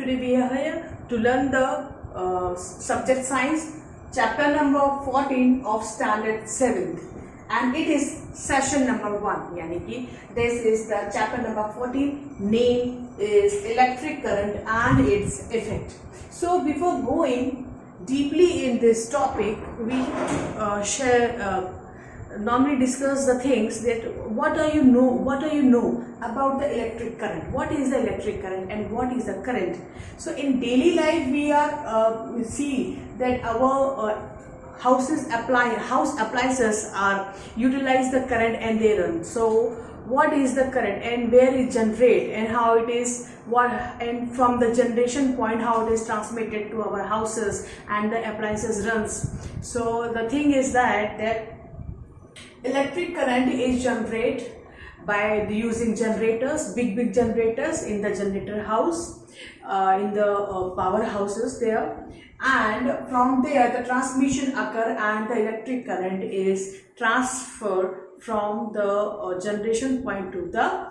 today we are here to learn the subject science, chapter number 14 of standard 7th, and it is session number 1. Yani ki this is the chapter number 14. Name is electric current and its effect. So before going deeply in this topic, we normally discuss the things that what do you know about the electric current, what is the electric current and what is the current. So in daily life we are see that our house appliances are utilize the current and they run. So what is the current and where it generate and how it is, what, and from the generation point how it is transmitted to our houses and the appliances runs. So the thing is that electric current is generated by using generators, big generators in the generator house, in the power houses there, and from there the transmission occur and the electric current is transferred from the generation point to the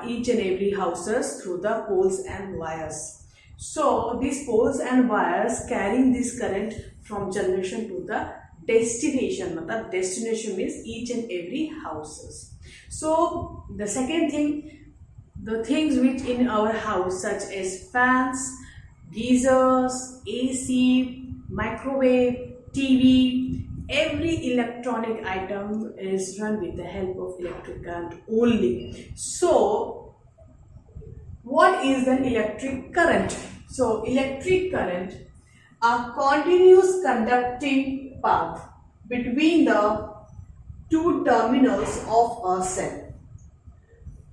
each and every houses through the poles and wires. So these poles and wires carrying this current from generation to the destination. Matlab destination means each and every houses. So the second thing, the things which in our house such as fans, geysers, AC, microwave, TV, every electronic item is run with the help of electric current only. So what is an electric current? So electric current, a continuous conducting path between the two terminals of a cell,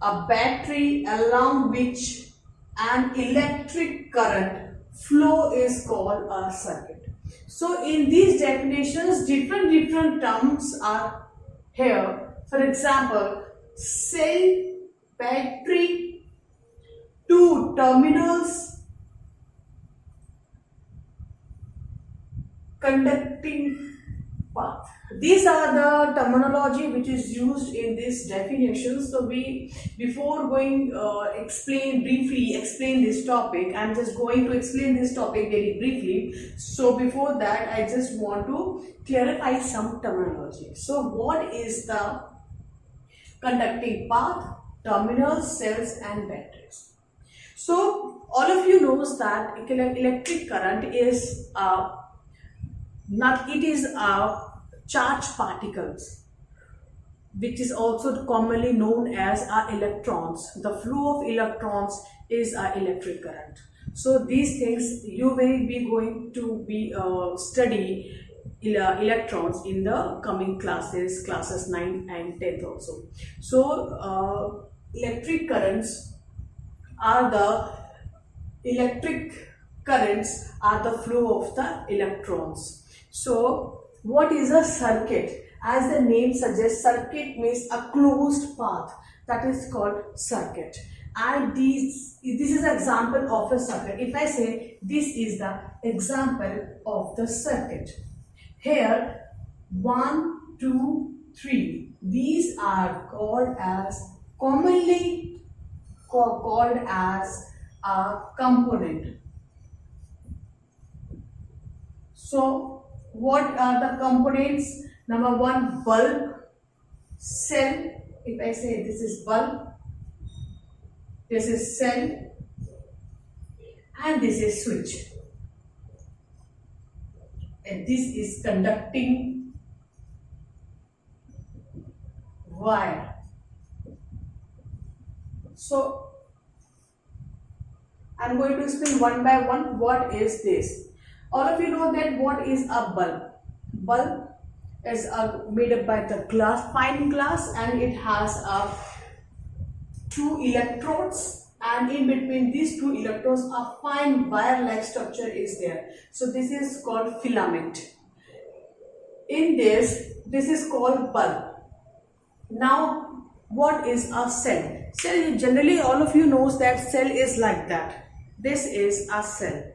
a battery along which an electric current flow is called a circuit. So in these definitions different terms are here. For example, cell, battery, two terminals, conducting path. These are the terminology which is used in this definition. So before going briefly explain this topic, I'm just going to explain this topic very briefly. So before that, I just want to clarify some terminology. So what is the conducting path, terminals, cells and batteries? So all of you knows that electric current is charged particles, which is also commonly known as electrons. The flow of electrons is electric current. So these things you will be going to be study electrons in the coming classes 9 and 10th also. So electric currents are the flow of the electrons. So what is a circuit? As the name suggests, circuit means a closed path, that is called circuit. And this is an example of a circuit. If I say this is the example of the circuit, here 1, 2, 3, these are commonly called as a component. So what are the components? Number 1, bulb, cell. If I say this is bulb, this is cell, and this is switch, and this is conducting wire. So I'm going to explain one by one what is this. All of you know that what is a bulb. Bulb is made up by the glass, fine glass, and it has two electrodes, and in between these two electrodes a fine wire-like structure is there. So this is called filament. In this is called bulb. Now what is a cell? Cell, generally all of you knows that cell is like that. This is a cell.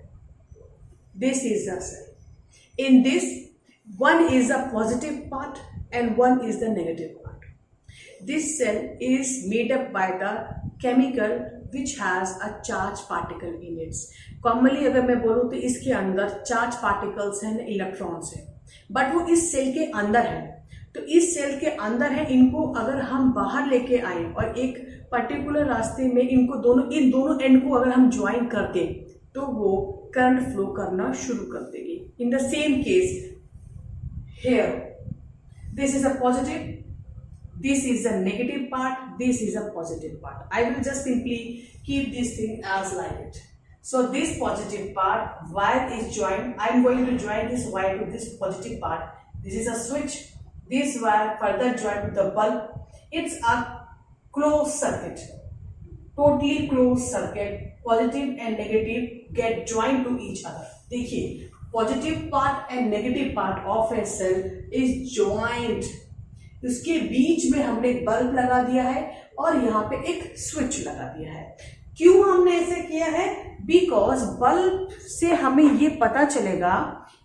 This is a cell. In this, one is a positive part and one is the negative part. This cell is made up by the chemical which has a charge particle in it. Commonly अगर मैं बोलूँ तो इसके अंदर charge particles हैं, electrons हैं, but वो इस सेल के अंदर है. तो इस सेल के अंदर है, इनको अगर हम बाहर लेके आए और एक पर्टिकुलर रास्ते में इनको इन दोनों एंड को अगर हम ज्वाइन कर दें तो वो करंट फ्लो करना शुरू कर देगी. In the same case here, this is a positive, this is a negative part, this is a positive part. I will just simply keep this thing as like it. So this positive part, wire is joined. I am going to join this wire to this positive part. This is a switch. This wire further joined to the bulb. It's a closed circuit, totally closed circuit. Positive and negative get joined to each other. देखिए, positive part and negative part of a cell is joined. उसके बीच में हमने एक bulb लगा दिया है और यहाँ पे एक स्विच लगा दिया है. क्यों हमने ऐसे किया है? बिकॉज बल्ब से हमें ये पता चलेगा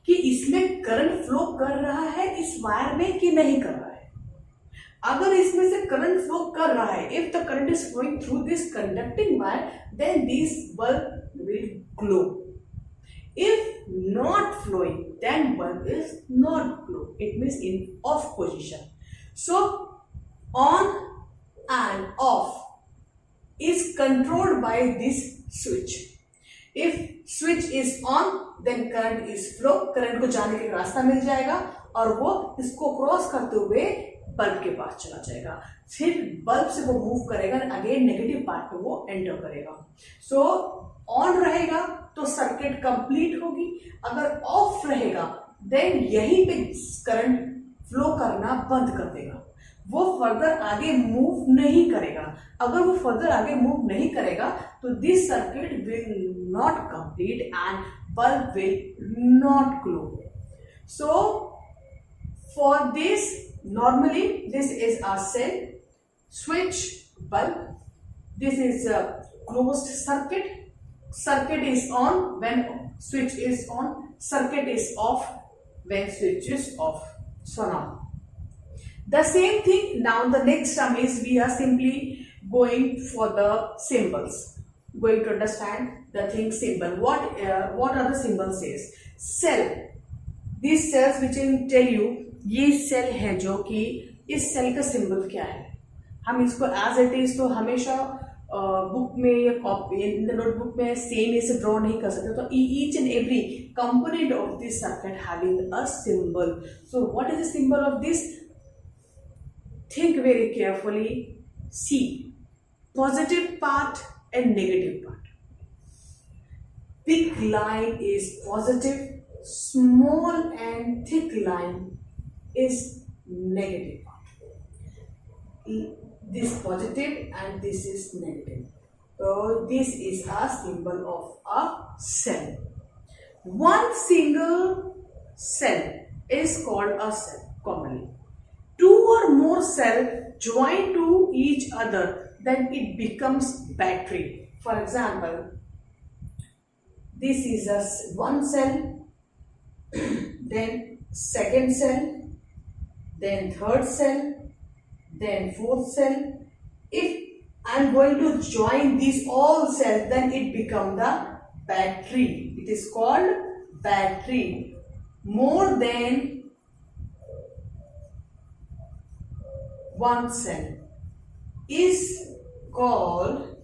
कि इसमें करंट फ्लो कर रहा है इस वायर में कि नहीं कर रहा है. अगर इसमें से करंट फ्लो कर रहा है, if the current is flowing through this conducting wire, then this bulb will glow. If not flowing, then bulb is not glow. It means in off position. So on and off is controlled by this switch. If switch is on, then current is flow. Current को जाने के रास्ता मिल जाएगा और वो इसको cross करते हुए बल्ब के पास चला जाएगा. फिर बल्ब से वो मूव करेगा, अगेन नेगेटिव पार्ट पे वो एंटर करेगा. सो ऑन रहेगा तो सर्किट कंप्लीट होगी, अगर ऑफ रहेगा देन यहीं पे करंट फ्लो करना बंद कर देगा. वो फर्दर आगे मूव नहीं करेगा. अगर वो फर्दर आगे मूव नहीं करेगा तो this circuit will not complete and bulb will not glow. So for this, normally this is a cell, switch, bulb. This is a closed circuit. Circuit is on when switch is on, circuit is off when switch is off. So now the same thing. Now the next term is we are simply going for the symbols, going to understand the thing symbol. What are the symbols is? Cell. These cells which I tell you, ये cell है जो कि इस cell का symbol क्या है. हम इसको एज इट इज तो हमेशा बुक में या कॉपी इन द नोटबुक में सेम ऐसे ड्रॉ नहीं कर सकते. तो each and every component of this circuit having a symbol. So what is the symbol of this? Think very carefully. See, positive part and negative part. Big line is positive, small and thick line is negative part. This positive and this is negative. So this is a symbol of a cell. One single cell is called a cell commonly. Two or more cells join to each other, then it becomes battery. For example, this is a one cell, then second cell, then third cell, then fourth cell. If I am going to join these all cells, then it becomes the battery. It is called battery. More than one cell is called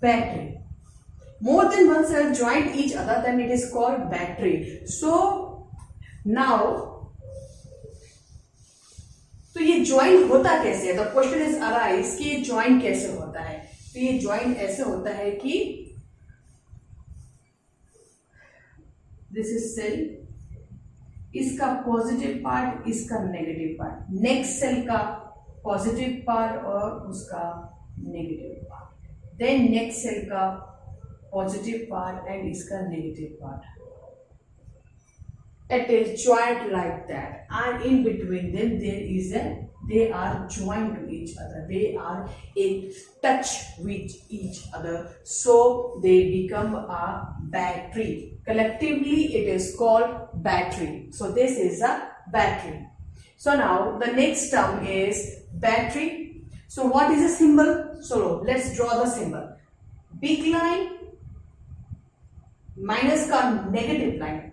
battery. More than one cell joined each other, then it is called battery. So now, तो ये join होता कैसे है? The question is arise कि ये join कैसे होता है? तो ये ज्वाइन ऐसे होता है कि this is cell, इसका पॉजिटिव पार्ट, इसका नेगेटिव पार्ट, नेक्स्ट सेल का पॉजिटिव पार्ट और उसका negative part, then next cell का positive part and इसका negative part. It is joined like that, and in between them they are joined to each other. They are in touch with each other, so they become a battery. Collectively, it is called battery. So this is a battery. So now the next term is battery. So what is a symbol? So let's draw the symbol. Big line minus का negative line,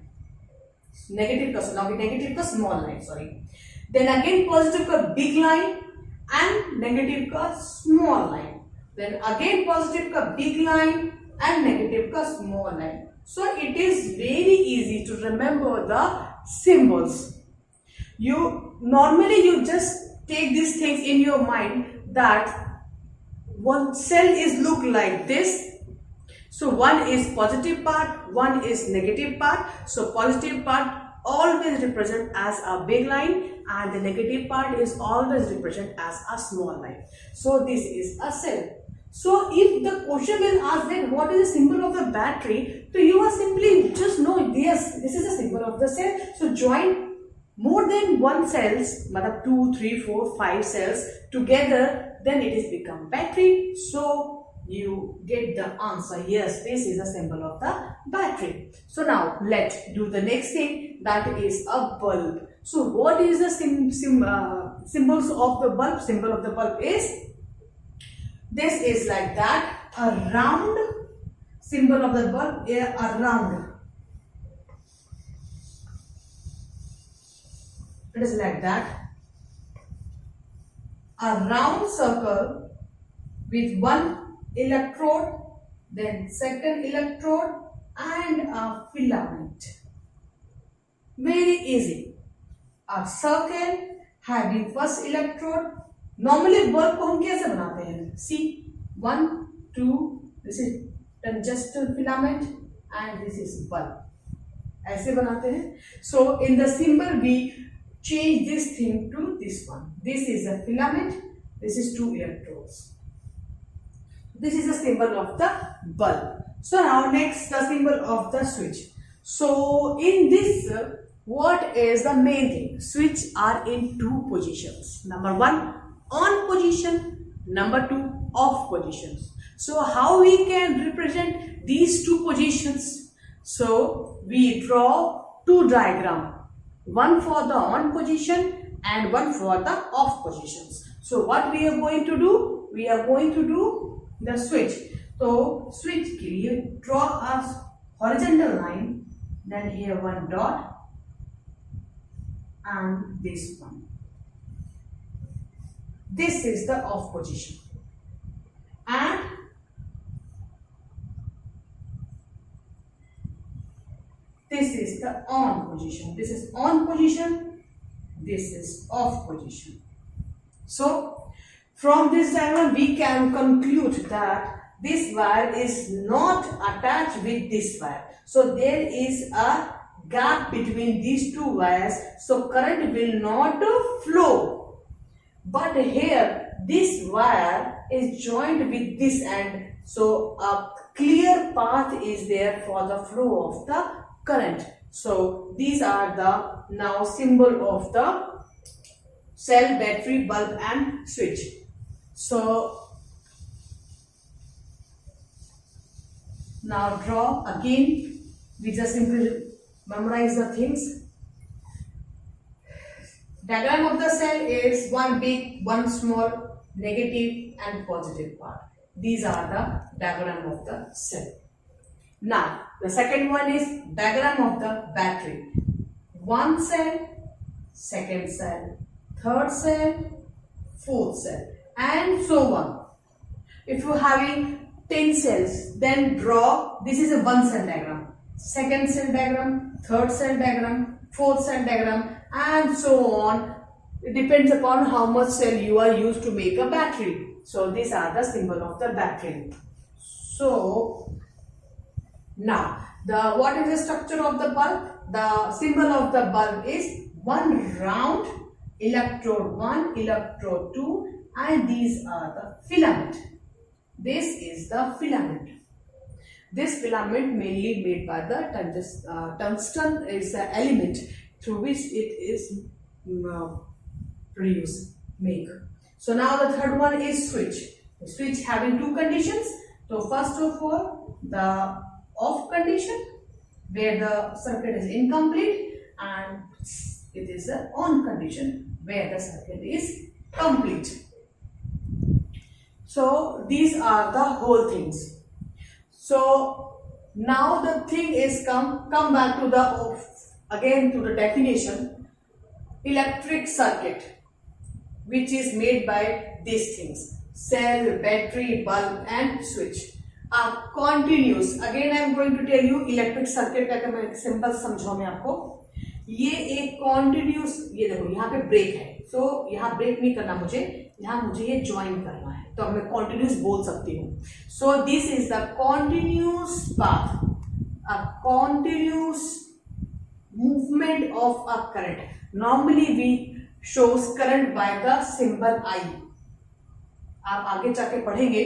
negative का small line, sorry. Then again positive का big line and negative का small line. Then again positive का big line and negative का small line. So it is very easy to remember the symbols. You just take these things in your mind that one cell is look like this. So one is positive part, one is negative part. So positive part always represent as a big line and the negative part is always represent as a small line. So this is a cell. So if the question will ask then what is the symbol of the battery, so you are simply just know yes, this is a symbol of the cell. So join more than one cells, matlab 2, 3, 4, 5 cells together, then it is become battery. So you get the answer. Yes, this is a symbol of the battery. So now let's do the next thing, that is a bulb. So what is the symbols of the bulb? Symbol of the bulb is this is like that, a round symbol of the bulb, a round. It is like that, a round circle with one electrode, then second electrode and a filament. Very easy. A circle having first electrode. Normally bulb को हम कैसे बनाते हैं? See, 1, 2, this is tungsten filament and this is bulb. ऐसे बनाते हैं. So in the symbol we change this thing to this one. This is a filament, this is 2 electrodes. This is the symbol of the bulb. So now next the symbol of the switch. So in this, what is the main thing? Switch are in 2 positions. Number 1, on position. Number 2, off positions. So how we can represent these 2 positions? So we draw 2 diagrams. One for the on position and one for the off positions. So what we are going to do? We are going to do the switch. So switch के लिए draw a horizontal line, then here one dot and this one. This is the off position and this is the on position. This is on position, this is off position. So from this diagram we can conclude that this wire is not attached with this wire. So there is a gap between these 2 wires. So current will not flow. But here this wire is joined with this end. So a clear path is there for the flow of the current. So these are the now symbol of the cell, battery, bulb and switch. So now draw again. We just simply memorize the things. Diagram of the cell is one big, one small, negative and positive part. These are the diagram of the cell. Now the second one is diagram of the battery. One cell, second cell, third cell, fourth cell and so on. If you are having 10 cells, then draw, this is a one cell diagram, second cell diagram, third cell diagram, fourth cell diagram and so on. It depends upon how much cell you are used to make a battery. So these are the symbol of the battery. So now what is the structure of the bulb? The symbol of the bulb is one round, electrode 1, electrode 2 and these are the filament. This is the filament. This filament mainly made by the tungsten is the element through which it is produced, make. So now the third one is switch. The switch having 2 conditions. So first of all the off condition where the circuit is incomplete and it is an on condition where the circuit is complete. So these are the whole things. So now the thing is come back to the again to the definition. Electric circuit, which is made by these things: cell, battery, bulb and switch, are continuous. Again I am going to tell you electric circuit का मैं simple समझाऊं मैं आपको. ये एक continuous, ये देखो यहाँ पे ब्रेक है, so यहाँ ब्रेक नहीं करना मुझे, यहाँ मुझे ये ज्वाइन करना है, तो अब मैं continuous बोल सकती हूँ. So this is the continuous path, a continuous movement of a current. Normally we shows current by the symbol I. आप आगे जाके पढ़ेंगे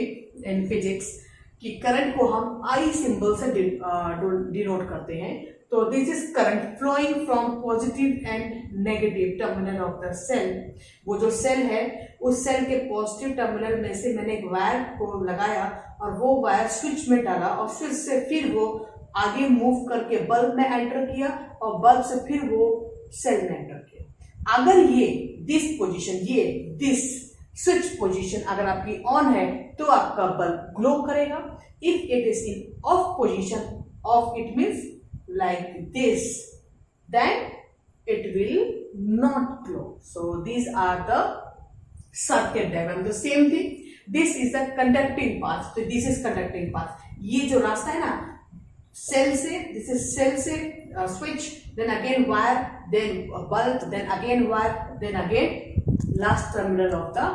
इन फिजिक्स कि करंट को हम I सिंबल से डिनोट करते हैं. तो this is current flowing from positive and negative terminal of the cell. वो जो सेल है उस सेल के पॉजिटिव टर्मिनल में से मैंने एक वायर को लगाया और वो वायर स्विच में डाला और स्विच से फिर वो आगे मूव करके बल्ब में एंटर किया और बल्ब से फिर वो सेल में एंटर किया. अगर ये दिस पोजीशन, ये दिस स्विच पोजीशन अगर आपकी ऑन है तो आपका बल्ब ग्लो करेगा. If it is in of position, of it means like this, then it will not glow. So these are the circuit diagram. The same thing, this is the conducting path. So this is conducting path. ये जो रास्ता है ना cell से, this is cell से switch, then again wire, then bulb, then again wire, then again last terminal of the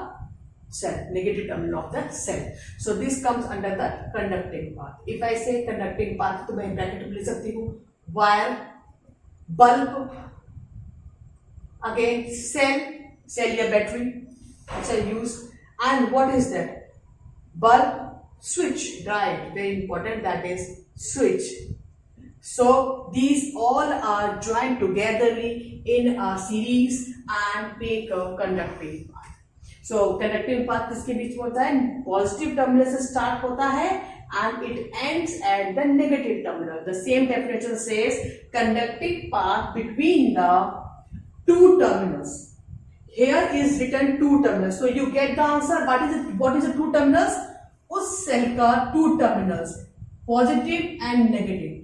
cell, negative terminal of the cell. So this comes under the conducting path. If I say conducting path तो मैं bracket में ले सकती हूँ wire, bulb, again cell या battery which are used, and what is that? Bulb, switch, right, very important, that is switch. So these all are joined togetherly in a series and make a conducting path. So conducting path किसके बीच में होता है? Positive terminal से start होता है and it ends at the negative terminal. The same definition says conducting path between the two terminals. Here is written two terminals. So you get the answer. What is it? What is the two terminals? उस cell का two terminals, positive and negative.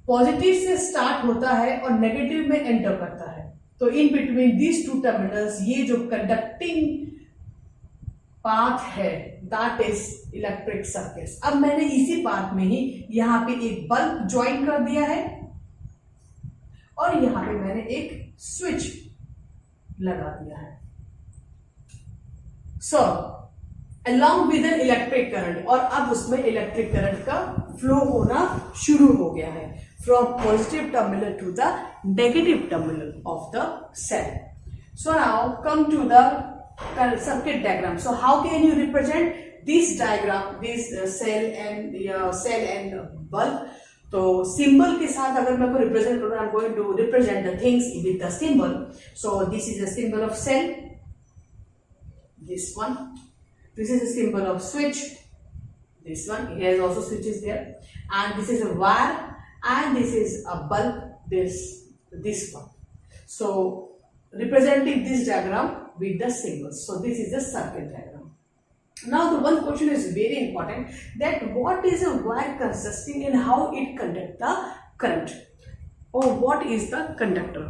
Positive से start होता है और negative में enter करता है. तो in between these two terminals ये जो कंडक्टिंग पाथ है दैट इज इलेक्ट्रिक सर्किट. अब मैंने इसी पाथ में ही यहां पे एक बल्ब ज्वाइन कर दिया है और यहां पे मैंने एक स्विच लगा दिया है. So along with an electric current, और अब उसमें इलेक्ट्रिक करंट का फ्लो होना शुरू हो गया है from positive terminal to the negative terminal of the cell. So now come to the circuit diagram. So how can you represent this diagram, this cell and bulb? तो symbol के साथ अगर मैं को रिप्रेजेंट करूँ, I'm going to represent the things with the symbol. So this is a symbol of cell, this one. This is a symbol of switch, this one. Here is also switches there, and this is a wire, and this is a bulb, this one. So representing this diagram with the symbols. So this is the circuit diagram. Now the one question is very important, that what is a wire consisting and how it conduct the current, or what is the conductor?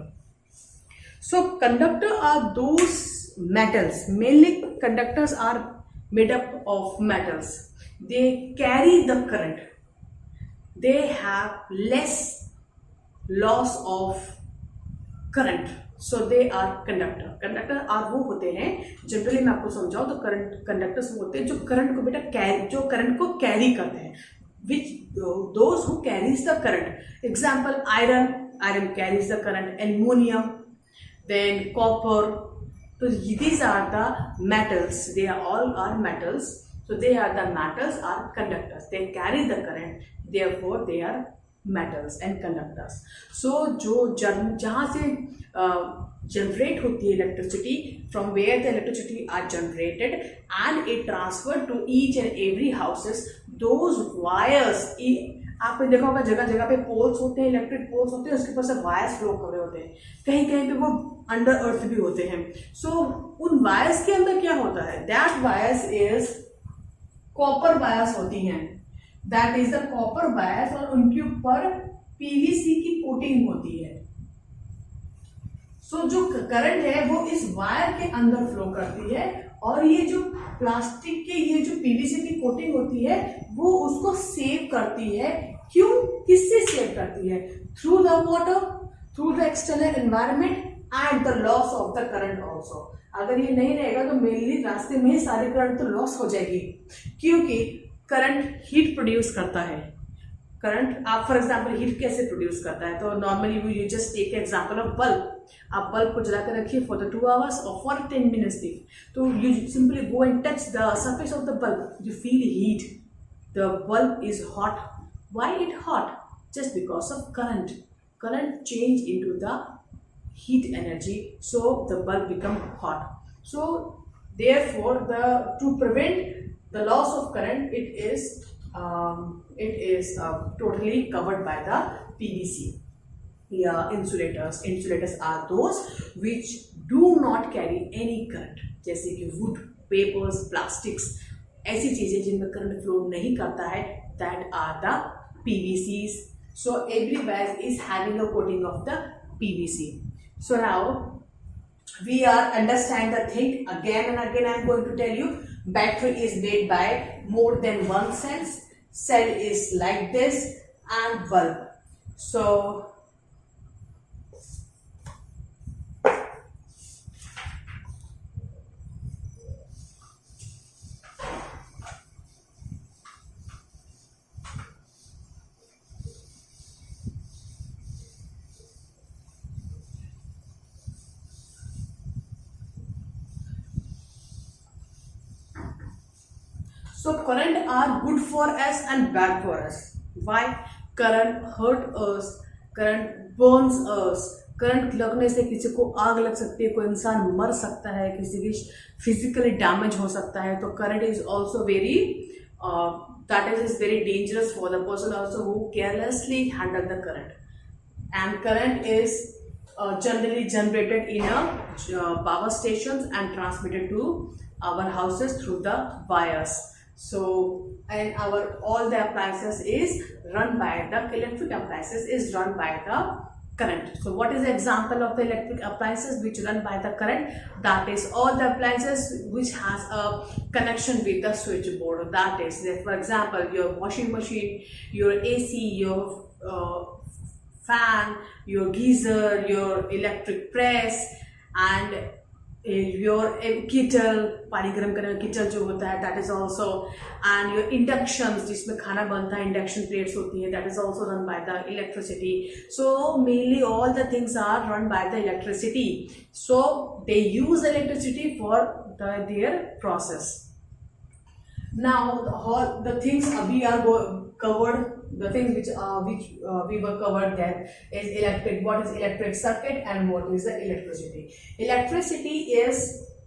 So conductor are those metals, mainly conductors are made up of metals. They carry the current. They have less loss of current. So they are conductor. Conductor are वो होते हैं, generally मैं आपको समझाऊं तो current conductors वो होते हैं जो करंट को बेटा कैरी, जो करंट को कैरी करते हैं, which those who carries the current. Example, iron carries the current, aluminum, then copper. So these are the metals. They are all are metals. So they are the metals are conductors. They carry the current. Therefore they are metals and conductors. So जो जहाँ से generate होती है electricity, from where the electricity are generated and it transferred to each and every houses, those wires आपने देखा होगा जगह जगह पे पोल्स होते हैं, इलेक्ट्रिक पोल्स होते हैं, उसके ऊपर से वायर्स फ्लो कर रहे होते हैं, कहीं कहीं पे वो अंडर अर्थ भी होते हैं। सो उन वायर्स के अंदर क्या होता है, that wires is copper wires होती हैं, that is the copper wires, और उनके ऊपर पीवीसी की कोटिंग होती है। सो जो करंट है वो इस वायर के अंदर फ्लो करती है, और ये जो प्लास्टिक के ये जो पीवीसी की कोटिंग होती है वो उसको सेव करती है। क्यों, किससे सेव करती है? Through the water, through the external environment and the loss of the current also. अगर ये नहीं रहेगा तो मेनली रास्ते में सारी करंट तो लॉस हो जाएगी, क्योंकि करंट हीट प्रोड्यूस करता है। करंट, आप फॉर एग्जाम्पल हीट कैसे प्रोड्यूस करता है, तो normally you just take example of bulb. आप बल्ब को जला कर रखिए फॉर द 2 hours और फॉर 10 minutes तक, तो you simply go and touch the surface of the bulb, you feel heat, the bulb is hot. Why it hot? Just because of current. Current change into the heat energy, so the bulb become hot. So therefore to prevent the loss of current, it is totally covered by the PVC. Insulators are those which do not carry any current, जैसे कि wood, papers, plastics, ऐसी चीजें जिनमें current flow नहीं करता है, that are the PVCs. So every vase is having a coating of the PVC. So now we are understand the thing again and again. I am going to tell you, battery is made by more than one cells. Cell is like this, and bulb. So current are good for us and bad for us. Why? Current hurt us, current burns us. Current लगने से किसी को आग लग सकती है, कोई इंसान मर सकता है, किसी की फिजिकली डैमेज हो सकता है। तो current is also very that is very dangerous for the person also who carelessly handle the current. And current is generally generated in power stations and transmitted to our houses through the wires. So and all the appliances is run by the electric appliances is run by the current. So what is the example of the electric appliances which run by the current? That is all the appliances which has a connection with the switchboard. That is, for example, your washing machine, your AC, your fan, your geyser, your electric press, and your kettle, पानी गर्म करने वाला kettle जो होता है, that is also, and your inductions जिसमें खाना बनता है, induction plates होती है, that is also run by the electricity. So mainly all the things are run by the electricity. So they use electricity for their process. Now the things we are covered. The things which we were covered there is electric. What is electric circuit and what is the electricity? Electricity is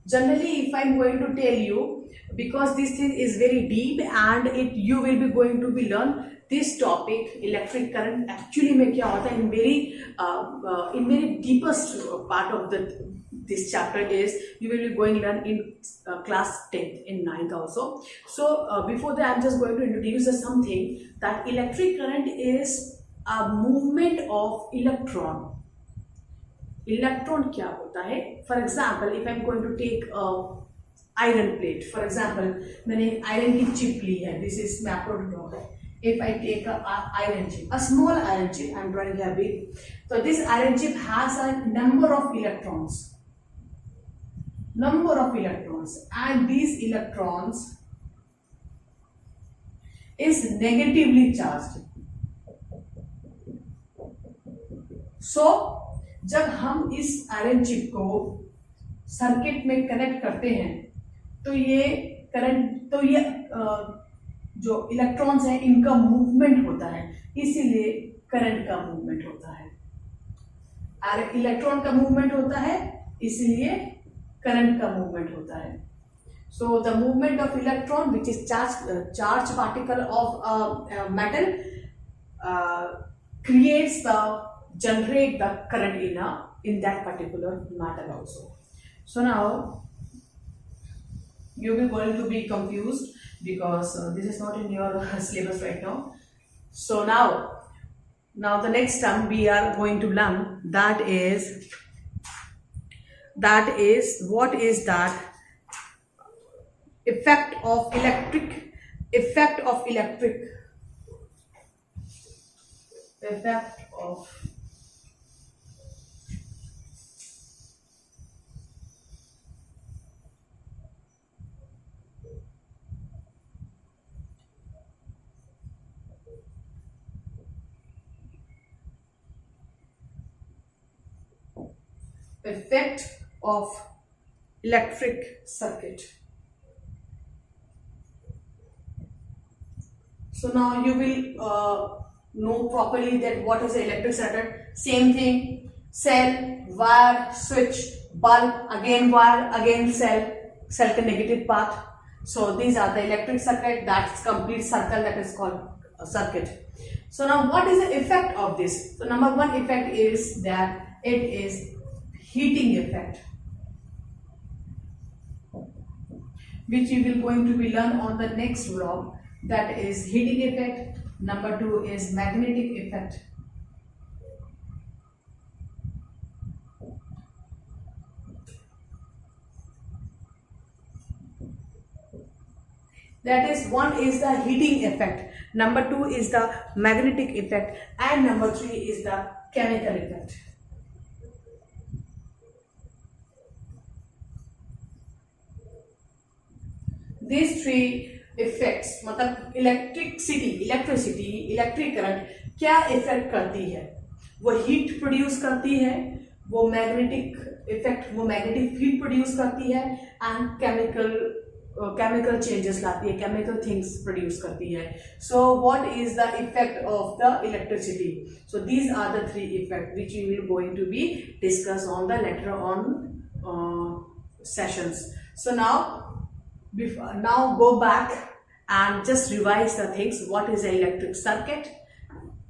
generally, if I'm going to tell you, because this thing is very deep and you will be going to be learn this topic, electric current actually में क्या होता है, in very deepest part of this chapter is you will be going learn in class 10th in 9th also. So before that I'm just going to introduce something, that electric current is a movement of electron. Electron क्या होता है? For example, if I'm going to take a iron plate, for example, मैंने iron की chip ली है, this is मैं आपको draw है. If I take a iron chip, a small iron chip, I'm drawing here big. So this iron chip has a number of electrons, and these electrons is negatively charged. So जब हम इस iron chip को circuit में connect करते हैं तो ये current, तो ये जो इलेक्ट्रॉन्स हैं इनका मूवमेंट होता है, इसीलिए करंट का मूवमेंट होता है। और इलेक्ट्रॉन का मूवमेंट होता है इसलिए करंट का मूवमेंट होता है। So the movement of electron which is charge particle of metal creates the generate the current in that particular matter also. So now you will going to be confused because this is not in your syllabus right now. So now the next term we are going to learn, that is what is that effect of electric effect of electric effect of effect of electric circuit. So now you will know properly that what is the electric circuit. Same thing, cell, wire, switch, bulb, again wire, again cell ka negative path. So these are the electric circuit. That's complete circle, that is called a circuit. So now what is the effect of this? So number one effect is that it is heating effect, which you will going to be learn on the next vlog. That is heating effect. Number two is magnetic effect. That is, one is the heating effect, number two is the magnetic effect, and number three is the chemical effect. These three effects, मतलब electricity electric current क्या effect करती है? वो heat produce करती है, वो magnetic effect, वो magnetic field produce करती है, एंड केमिकल चेंजेस लाती है, केमिकल थिंग्स प्रोड्यूस करती है. So what is the effect of the electricity? So these are the three effect which we will going to be discuss on the later on sessions. So now go back and just revise the things. What is an electric circuit?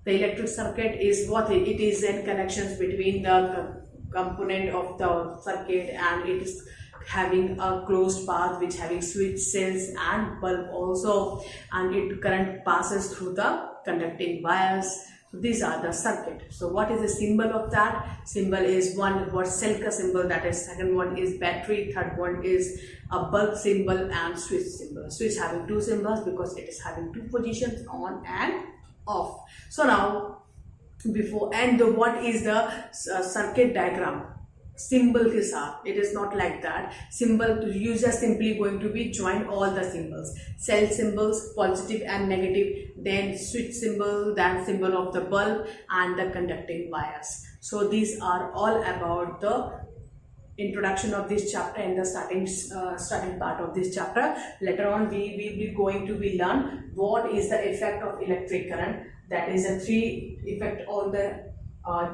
The electric circuit is what it is in connections between the component of the circuit, and it is having a closed path which having switch, cells and bulb also, and it current passes through the conducting wires. So these are the circuit. So what is the symbol of that? Symbol is one, what cell ka symbol, that is. Second one is battery. Third one is a bulb symbol and switch symbol. Switch having two symbols because it is having two positions, on and off. So now before, and what is the circuit diagram? Symbol के साथ, it is not like that. Symbol, you just simply going to be join all the symbols, cell symbols, positive and negative, then switch symbol, then symbol of the bulb and the conducting wires. So these are all about the introduction of this chapter and the starting part of this chapter. Later on we will be going to be learn what is the effect of electric current. That is a three effect on the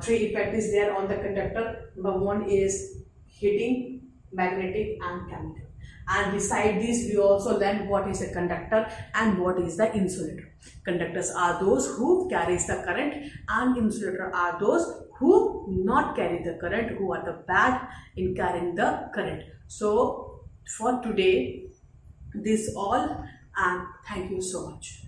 three effect is there on the conductor. Number one is heating, magnetic and chemical, and beside this we also learn what is a conductor and what is the insulator. Conductors are those who carries the current, and insulator are those who not carry the current, who are the bad in carrying the current. So for today this all, and thank you so much.